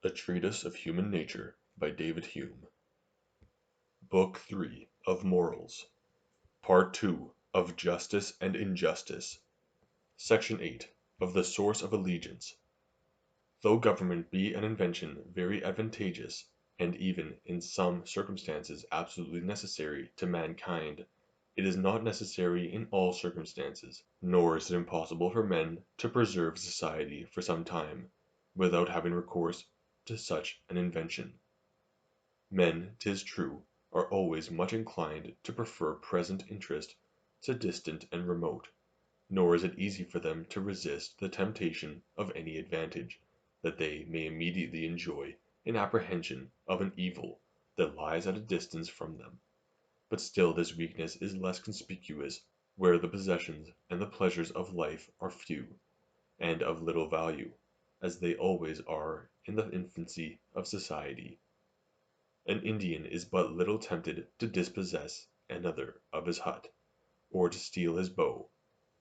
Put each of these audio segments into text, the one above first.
A Treatise of Human Nature by David Hume. Book 3 of Morals. Part 2 of Justice and Injustice. Section 8 of the Source of Allegiance. Though government be an invention very advantageous, and even in some circumstances absolutely necessary to mankind, it is not necessary in all circumstances, nor is it impossible for men to preserve society for some time, without having recourse to such an invention. Men, 'tis true, are always much inclined to prefer present interest to distant and remote, nor is it easy for them to resist the temptation of any advantage that they may immediately enjoy in apprehension of an evil that lies at a distance from them. But still this weakness is less conspicuous where the possessions and the pleasures of life are few, and of little value, as they always are in the infancy of society. An Indian is but little tempted to dispossess another of his hut, or to steal his bow,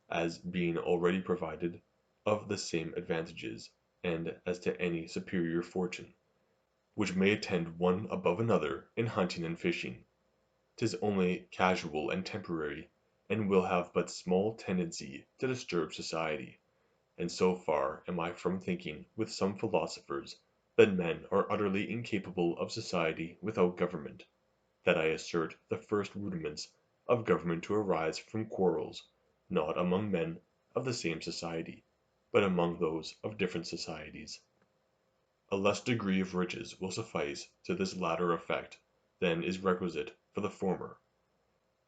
as being already provided of the same advantages, and as to any superior fortune, which may attend one above another in hunting and fishing. 'Tis only casual and temporary, and will have but small tendency to disturb society. And so far am I from thinking with some philosophers that men are utterly incapable of society without government, that I assert the first rudiments of government to arise from quarrels, not among men of the same society, but among those of different societies. A less degree of riches will suffice to this latter effect than is requisite for the former.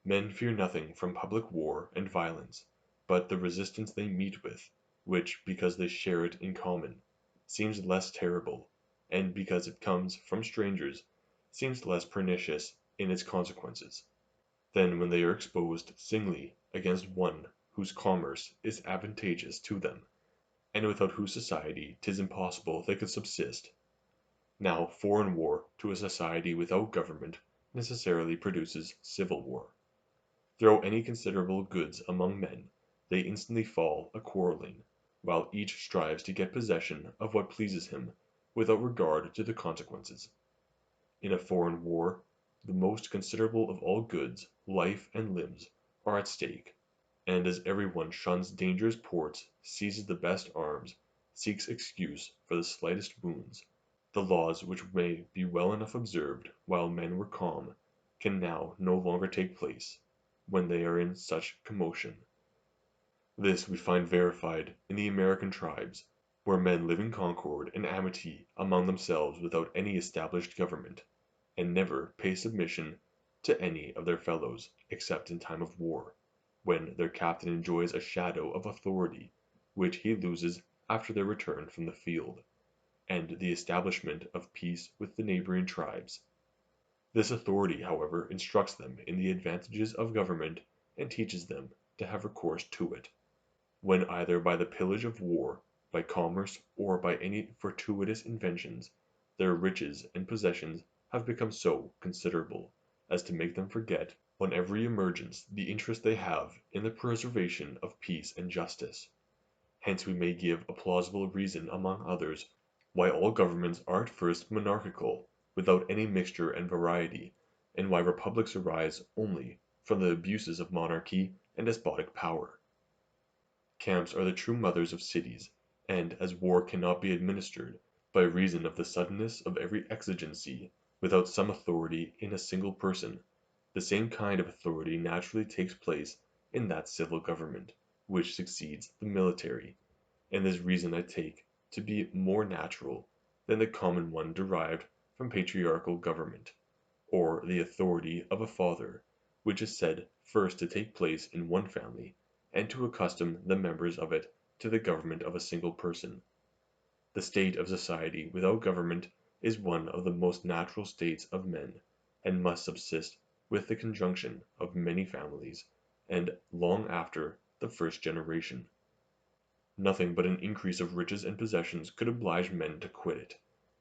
Men fear nothing from public war and violence, but the resistance they meet with, which, because they share it in common, seems less terrible, and because it comes from strangers, seems less pernicious in its consequences, than when they are exposed singly against one whose commerce is advantageous to them, and without whose society 'tis impossible they could subsist. Now foreign war to a society without government necessarily produces civil war. Throw any considerable goods among men, they instantly fall a quarrelling, while each strives to get possession of what pleases him, without regard to the consequences. In a foreign war, the most considerable of all goods, life and limbs, are at stake, and as every one shuns dangerous ports, seizes the best arms, seeks excuse for the slightest wounds, the laws which may be well enough observed while men were calm, can now no longer take place, when they are in such commotion. This we find verified in the American tribes, where men live in concord and amity among themselves without any established government, and never pay submission to any of their fellows, except in time of war, when their captain enjoys a shadow of authority, which he loses after their return from the field, and the establishment of peace with the neighboring tribes. This authority, however, instructs them in the advantages of government, and teaches them to have recourse to it, when either by the pillage of war, by commerce, or by any fortuitous inventions, their riches and possessions have become so considerable, as to make them forget, on every emergence, the interest they have in the preservation of peace and justice. Hence we may give a plausible reason among others why all governments are at first monarchical, without any mixture and variety, and why republics arise only from the abuses of monarchy and despotic power. Camps are the true mothers of cities, and as war cannot be administered, by reason of the suddenness of every exigency, without some authority in a single person, the same kind of authority naturally takes place in that civil government, which succeeds the military, and this reason I take to be more natural than the common one derived from patriarchal government, or the authority of a father, which is said first to take place in one family, and to accustom the members of it to the government of a single person. The state of society without government is one of the most natural states of men, and must subsist with the conjunction of many families, and long after the first generation. Nothing but an increase of riches and possessions could oblige men to quit it,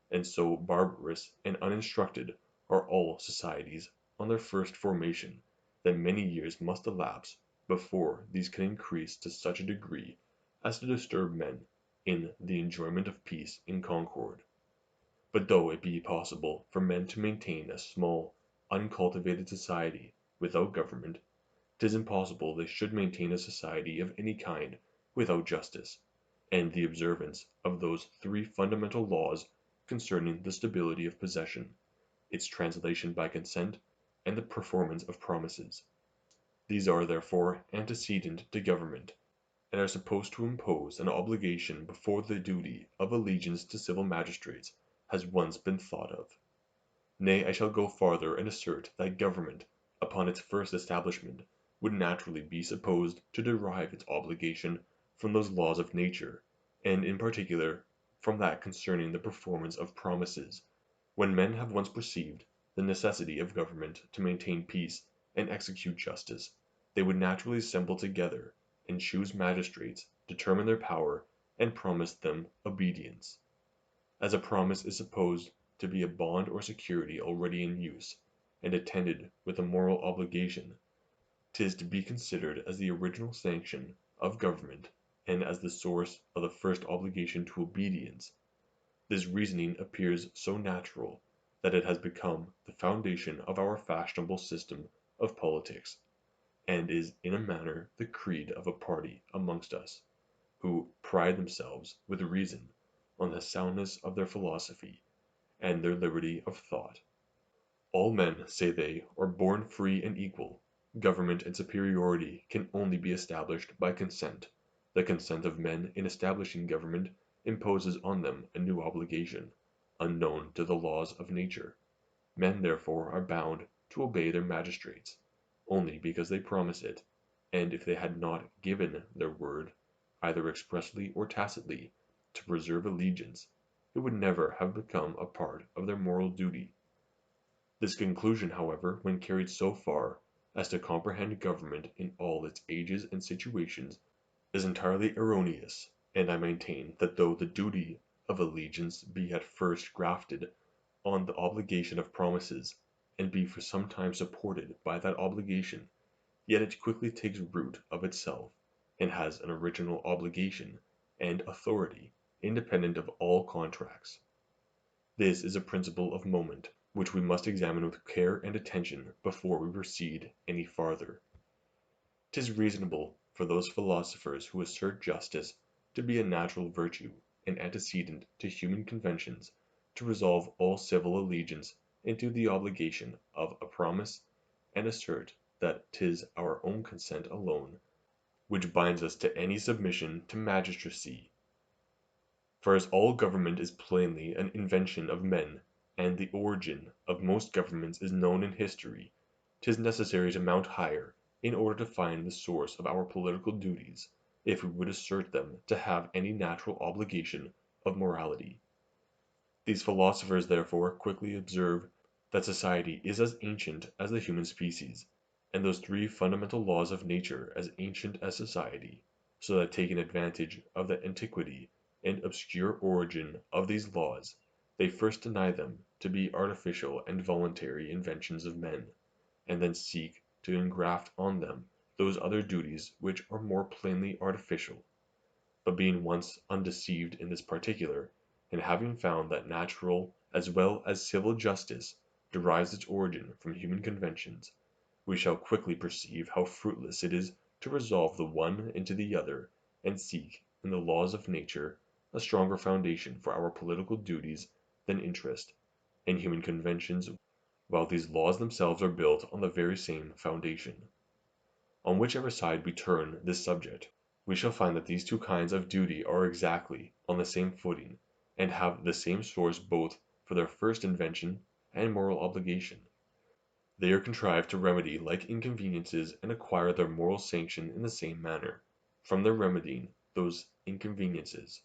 and so barbarous and uninstructed are all societies on their first formation, that many years must elapse before these can increase to such a degree as to disturb men in the enjoyment of peace and concord. But though it be possible for men to maintain a small, uncultivated society without government, 'tis impossible they should maintain a society of any kind without justice, and the observance of those three fundamental laws concerning the stability of possession, its translation by consent, and the performance of promises. These are therefore antecedent to government, and are supposed to impose an obligation before the duty of allegiance to civil magistrates has once been thought of. Nay, I shall go farther and assert that government, upon its first establishment, would naturally be supposed to derive its obligation from those laws of nature, and in particular from that concerning the performance of promises. When men have once perceived the necessity of government to maintain peace and execute justice, they would naturally assemble together and choose magistrates, determine their power, and promise them obedience. As a promise is supposed to be a bond or security already in use, and attended with a moral obligation, 'tis to be considered as the original sanction of government, and as the source of the first obligation to obedience. This reasoning appears so natural that it has become the foundation of our fashionable system of politics, and is in a manner the creed of a party amongst us, who pride themselves, with reason, on the soundness of their philosophy, and their liberty of thought. All men, say they, are born free and equal. Government and superiority can only be established by consent. The consent of men in establishing government imposes on them a new obligation, unknown to the laws of nature. Men therefore are bound to obey their magistrates, only because they promise it, and if they had not given their word, either expressly or tacitly, to preserve allegiance, it would never have become a part of their moral duty. This conclusion, however, when carried so far as to comprehend government in all its ages and situations, is entirely erroneous, and I maintain that though the duty of allegiance be at first grafted on the obligation of promises, and be for some time supported by that obligation, yet it quickly takes root of itself, and has an original obligation and authority independent of all contracts. This is a principle of moment, which we must examine with care and attention before we proceed any farther. 'Tis reasonable for those philosophers who assert justice to be a natural virtue and antecedent to human conventions to resolve all civil allegiance into the obligation of a promise, and assert that 'tis our own consent alone which binds us to any submission to magistracy. For as all government is plainly an invention of men, and the origin of most governments is known in history, 'tis necessary to mount higher in order to find the source of our political duties, if we would assert them to have any natural obligation of morality. These philosophers therefore quickly observe that society is as ancient as the human species, and those three fundamental laws of nature as ancient as society, so that taking advantage of the antiquity and obscure origin of these laws, they first deny them to be artificial and voluntary inventions of men, and then seek to engraft on them those other duties which are more plainly artificial. But being once undeceived in this particular, and having found that natural as well as civil justice derives its origin from human conventions, we shall quickly perceive how fruitless it is to resolve the one into the other, and seek in the laws of nature a stronger foundation for our political duties than interest and human conventions, while these laws themselves are built on the very same foundation. On whichever side we turn this subject, we shall find that these two kinds of duty are exactly on the same footing, and have the same source both for their first invention and moral obligation. They are contrived to remedy like inconveniences and acquire their moral sanction in the same manner, from their remedying those inconveniences.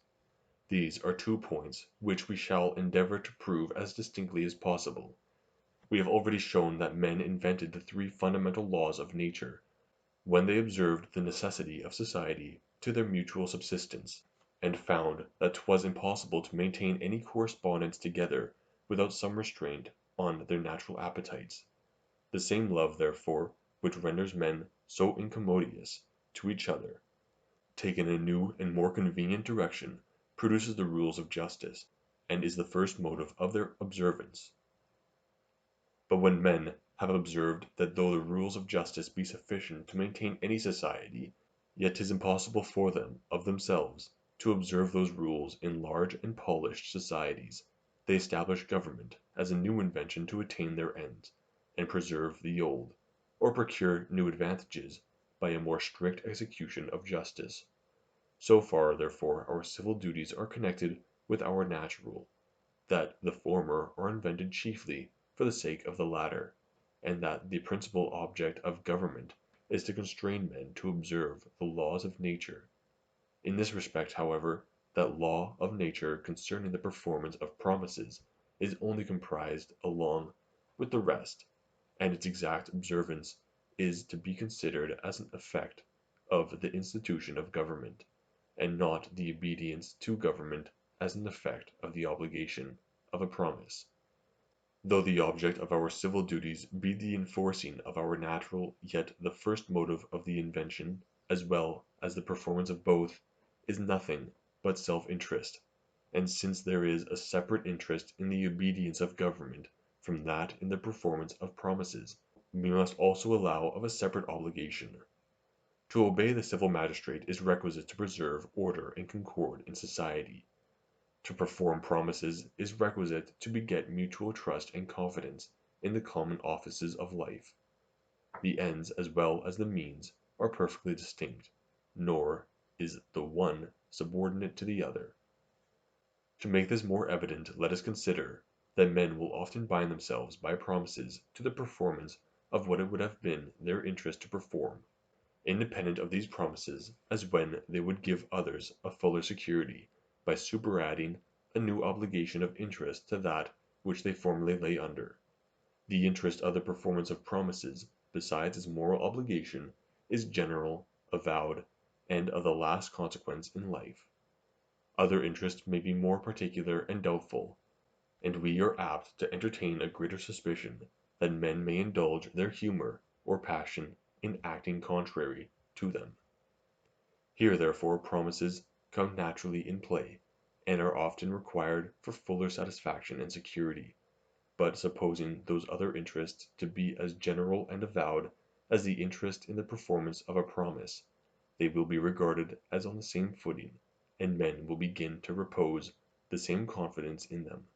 These are two points which we shall endeavor to prove as distinctly as possible. We have already shown that men invented the three fundamental laws of nature, when they observed the necessity of society to their mutual subsistence, and found that 'twas impossible to maintain any correspondence together without some restraint on their natural appetites. The same love, therefore, which renders men so incommodious to each other, taken in a new and more convenient direction, produces the rules of justice, and is the first motive of their observance. But when men have observed that though the rules of justice be sufficient to maintain any society, yet 'tis impossible for them, of themselves, to observe those rules in large and polished societies, they establish government as a new invention to attain their ends, and preserve the old, or procure new advantages by a more strict execution of justice. So far, therefore, our civil duties are connected with our natural, that the former are invented chiefly for the sake of the latter, and that the principal object of government is to constrain men to observe the laws of nature. In this respect, however, that law of nature concerning the performance of promises is only comprised along with the rest, and its exact observance is to be considered as an effect of the institution of government, and not the obedience to government as an effect of the obligation of a promise. Though the object of our civil duties be the enforcing of our natural, yet the first motive of the invention, as well as the performance of both, is nothing but self-interest, and since there is a separate interest in the obedience of government from that in the performance of promises, we must also allow of a separate obligation. To obey the civil magistrate is requisite to preserve order and concord in society. To perform promises is requisite to beget mutual trust and confidence in the common offices of life. The ends as well as the means are perfectly distinct, nor is the one subordinate to the other. To make this more evident, let us consider that men will often bind themselves by promises to the performance of what it would have been their interest to perform, independent of these promises, as when they would give others a fuller security by superadding a new obligation of interest to that which they formerly lay under. The interest of the performance of promises, besides its moral obligation, is general, avowed, and of the last consequence in life. Other interests may be more particular and doubtful, and we are apt to entertain a greater suspicion that men may indulge their humor or passion in acting contrary to them. Here therefore promises come naturally in play, and are often required for fuller satisfaction and security. But supposing those other interests to be as general and avowed as the interest in the performance of a promise, they will be regarded as on the same footing, and men will begin to repose the same confidence in them.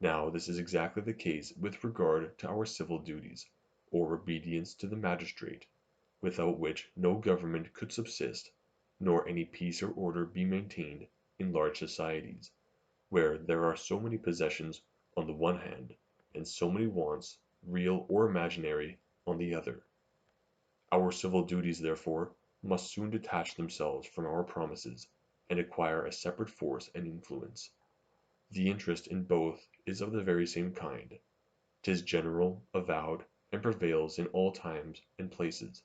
Now this is exactly the case with regard to our civil duties, or obedience to the magistrate, without which no government could subsist, nor any peace or order be maintained in large societies, where there are so many possessions on the one hand, and so many wants, real or imaginary, on the other. Our civil duties, therefore, must soon detach themselves from our promises, and acquire a separate force and influence. The interest in both is of the very same kind. 'Tis general, avowed, and prevails in all times and places.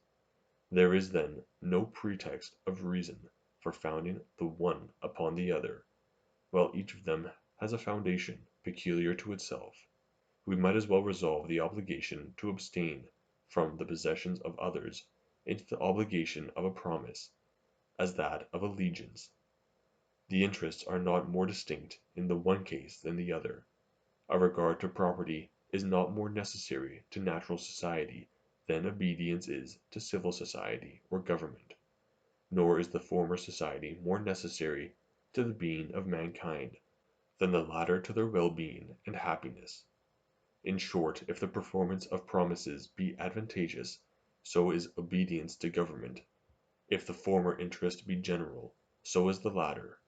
There is then no pretext of reason for founding the one upon the other, while each of them has a foundation peculiar to itself. We might as well resolve the obligation to abstain from the possessions of others into the obligation of a promise, as that of allegiance. The interests are not more distinct in the one case than the other. A regard to property is not more necessary to natural society than obedience is to civil society or government, nor is the former society more necessary to the being of mankind than the latter to their well-being and happiness. In short, if the performance of promises be advantageous, so is obedience to government. If the former interest be general, so is the latter.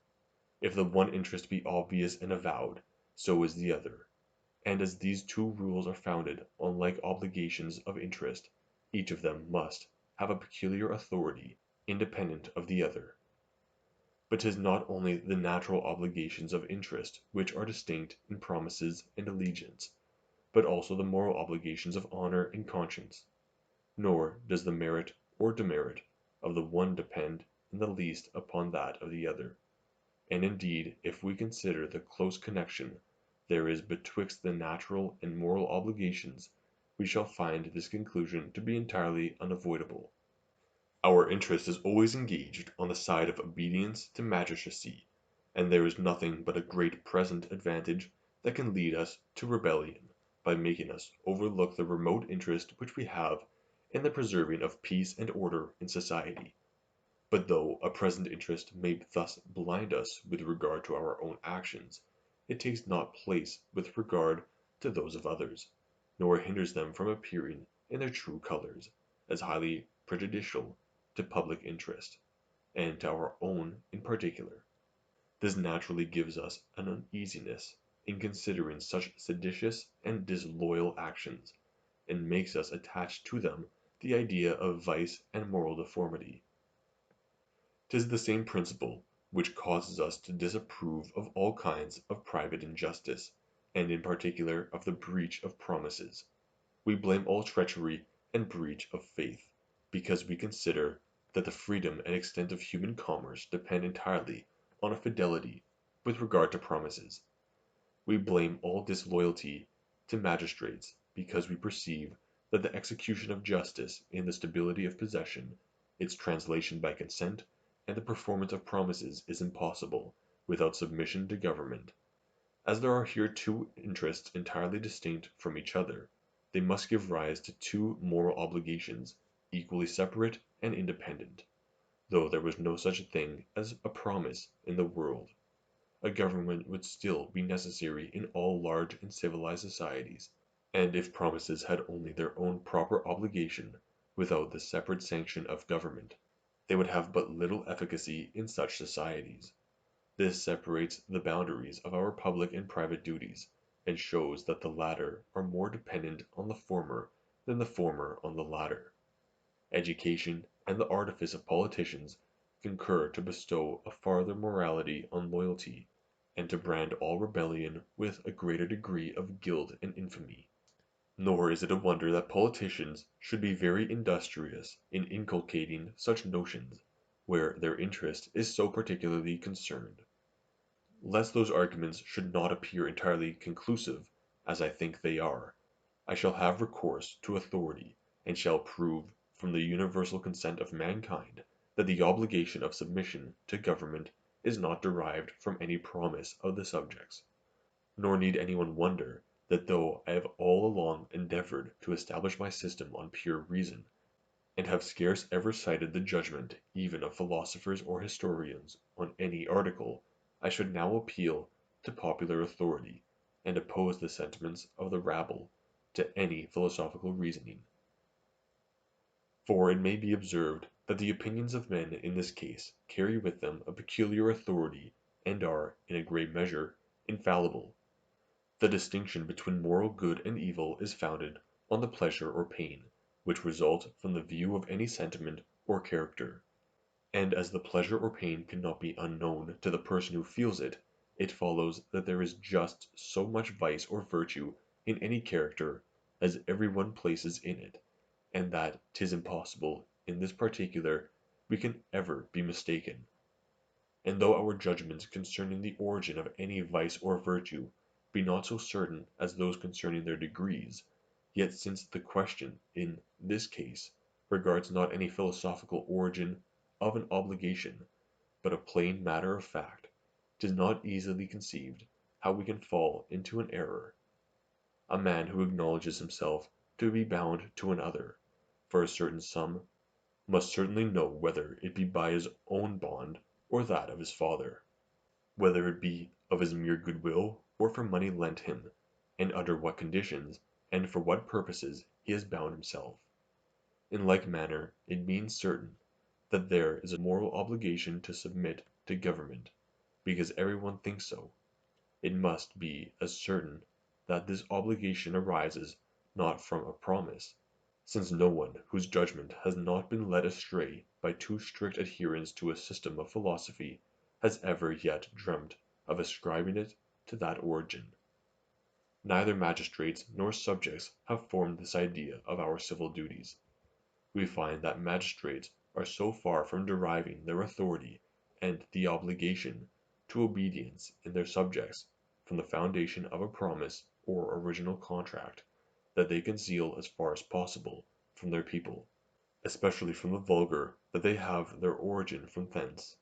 If the one interest be obvious and avowed, so is the other. And as these two rules are founded on like obligations of interest, each of them must have a peculiar authority independent of the other. But 'tis not only the natural obligations of interest which are distinct in promises and allegiance, but also the moral obligations of honor and conscience. Nor does the merit or demerit of the one depend in the least upon that of the other. And indeed, if we consider the close connection there is betwixt the natural and moral obligations, we shall find this conclusion to be entirely unavoidable. Our interest is always engaged on the side of obedience to magistracy, and there is nothing but a great present advantage that can lead us to rebellion, by making us overlook the remote interest which we have in the preserving of peace and order in society. But though a present interest may thus blind us with regard to our own actions, it takes not place with regard to those of others, nor hinders them from appearing in their true colors, as highly prejudicial to public interest, and to our own in particular. This naturally gives us an uneasiness in considering such seditious and disloyal actions, and makes us attach to them the idea of vice and moral deformity. 'Tis the same principle which causes us to disapprove of all kinds of private injustice, and in particular of the breach of promises. We blame all treachery and breach of faith, because we consider that the freedom and extent of human commerce depend entirely on a fidelity with regard to promises. We blame all disloyalty to magistrates, because we perceive that the execution of justice in the stability of possession, its translation by consent, and the performance of promises is impossible without submission to government. As there are here two interests entirely distinct from each other, they must give rise to two moral obligations equally separate and independent. Though there was no such thing as a promise in the world, a government would still be necessary in all large and civilized societies, and if promises had only their own proper obligation without the separate sanction of government, they would have but little efficacy in such societies. This separates the boundaries of our public and private duties, and shows that the latter are more dependent on the former than the former on the latter. Education and the artifice of politicians concur to bestow a farther morality on loyalty, and to brand all rebellion with a greater degree of guilt and infamy. Nor is it a wonder that politicians should be very industrious in inculcating such notions, where their interest is so particularly concerned. Lest those arguments should not appear entirely conclusive, as I think they are, I shall have recourse to authority, and shall prove from the universal consent of mankind that the obligation of submission to government is not derived from any promise of the subjects. Nor need anyone wonder that though I have all along endeavored to establish my system on pure reason, and have scarce ever cited the judgment even of philosophers or historians on any article, I should now appeal to popular authority, and oppose the sentiments of the rabble to any philosophical reasoning. For it may be observed that the opinions of men in this case carry with them a peculiar authority, and are, in a great measure, infallible. The distinction between moral good and evil is founded on the pleasure or pain which result from the view of any sentiment or character, and as the pleasure or pain cannot be unknown to the person who feels it, it follows that there is just so much vice or virtue in any character as every one places in it, and that 'tis impossible in this particular we can ever be mistaken. And though our judgments concerning the origin of any vice or virtue be not so certain as those concerning their degrees, yet since the question in this case regards not any philosophical origin of an obligation, but a plain matter of fact, 'tis not easily conceived how we can fall into an error. A man who acknowledges himself to be bound to another for a certain sum must certainly know whether it be by his own bond or that of his father, whether it be of his mere goodwill or for money lent him, and under what conditions and for what purposes he has bound himself. In like manner it means certain that there is a moral obligation to submit to government, because every one thinks so. It must be as certain that this obligation arises not from a promise, since no one whose judgment has not been led astray by too strict adherence to a system of philosophy has ever yet dreamt of ascribing it to that origin. Neither magistrates nor subjects have formed this idea of our civil duties. We find that magistrates are so far from deriving their authority and the obligation to obedience in their subjects from the foundation of a promise or original contract, that they conceal as far as possible from their people, especially from the vulgar, that they have their origin from thence.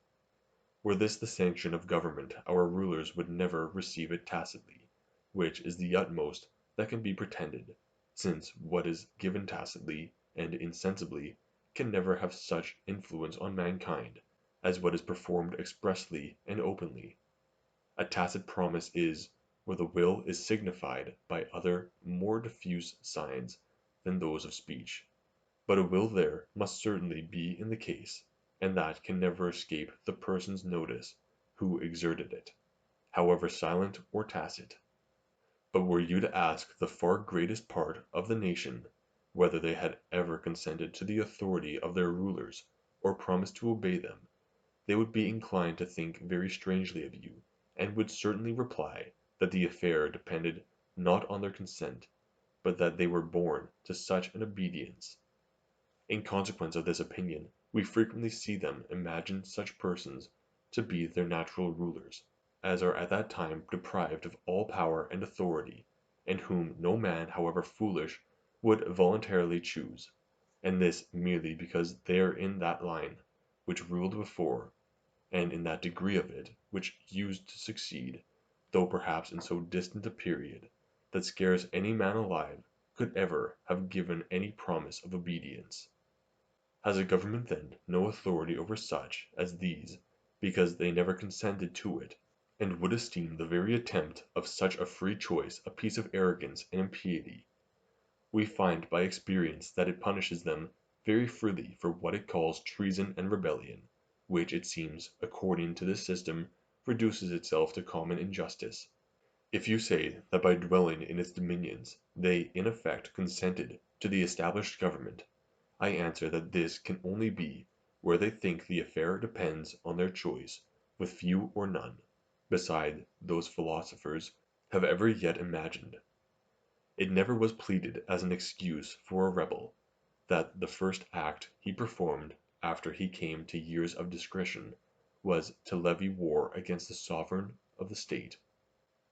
Were this the sanction of government, our rulers would never receive it tacitly, which is the utmost that can be pretended, since what is given tacitly and insensibly can never have such influence on mankind as what is performed expressly and openly. A tacit promise is, where the will is signified by other more diffuse signs than those of speech. But a will there must certainly be in the case, and that can never escape the person's notice who exerted it, however silent or tacit. But were you to ask the far greatest part of the nation whether they had ever consented to the authority of their rulers, or promised to obey them, they would be inclined to think very strangely of you, and would certainly reply that the affair depended not on their consent, but that they were born to such an obedience. In consequence of this opinion, we frequently see them imagine such persons to be their natural rulers, as are at that time deprived of all power and authority, and whom no man, however foolish, would voluntarily choose, and this merely because they are in that line which ruled before, and in that degree of it which used to succeed, though perhaps in so distant a period, that scarce any man alive could ever have given any promise of obedience. Has a government then no authority over such as these, because they never consented to it, and would esteem the very attempt of such a free choice a piece of arrogance and impiety? We find by experience that it punishes them very freely for what it calls treason and rebellion, which it seems, according to this system, reduces itself to common injustice. If you say that by dwelling in its dominions they in effect consented to the established government, I answer that this can only be where they think the affair depends on their choice with few or none, beside those philosophers have ever yet imagined. It never was pleaded as an excuse for a rebel, that the first act he performed after he came to years of discretion was to levy war against the sovereign of the state,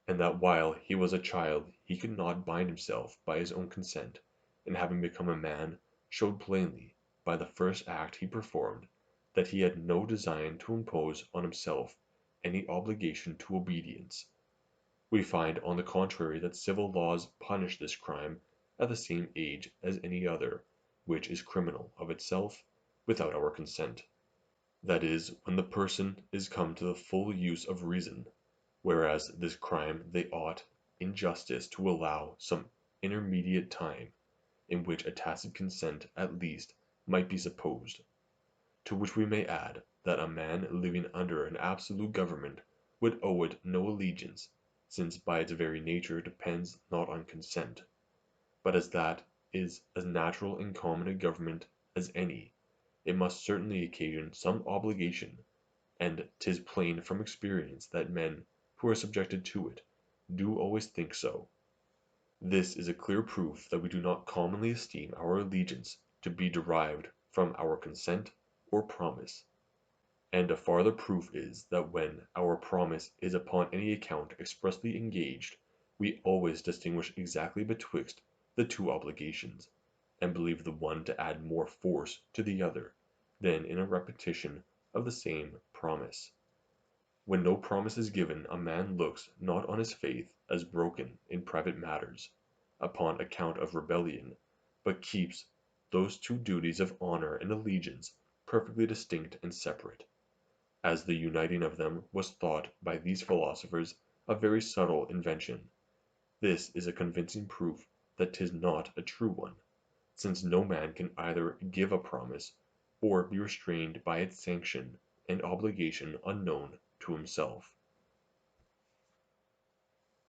and that while he was a child he could not bind himself by his own consent, and having become a man, showed plainly, by the first act he performed, that he had no design to impose on himself any obligation to obedience. We find on the contrary that civil laws punish this crime at the same age as any other, which is criminal of itself, without our consent. That is, when the person is come to the full use of reason, whereas this crime they ought, in justice, to allow some intermediate time, in which a tacit consent at least might be supposed. To which we may add, that a man living under an absolute government would owe it no allegiance, since by its very nature depends not on consent, but as that is as natural and common a government as any, it must certainly occasion some obligation, and 'tis plain from experience that men who are subjected to it do always think so. This is a clear proof that we do not commonly esteem our allegiance to be derived from our consent or promise. And a farther proof is, that when our promise is upon any account expressly engaged, we always distinguish exactly betwixt the two obligations, and believe the one to add more force to the other, than in a repetition of the same promise. When no promise is given, a man looks not on his faith as broken in private matters, upon account of rebellion, but keeps those two duties of honor and allegiance perfectly distinct and separate, as the uniting of them was thought by these philosophers a very subtle invention. This is a convincing proof that 'tis not a true one, since no man can either give a promise, or be restrained by its sanction and obligation unknown to himself.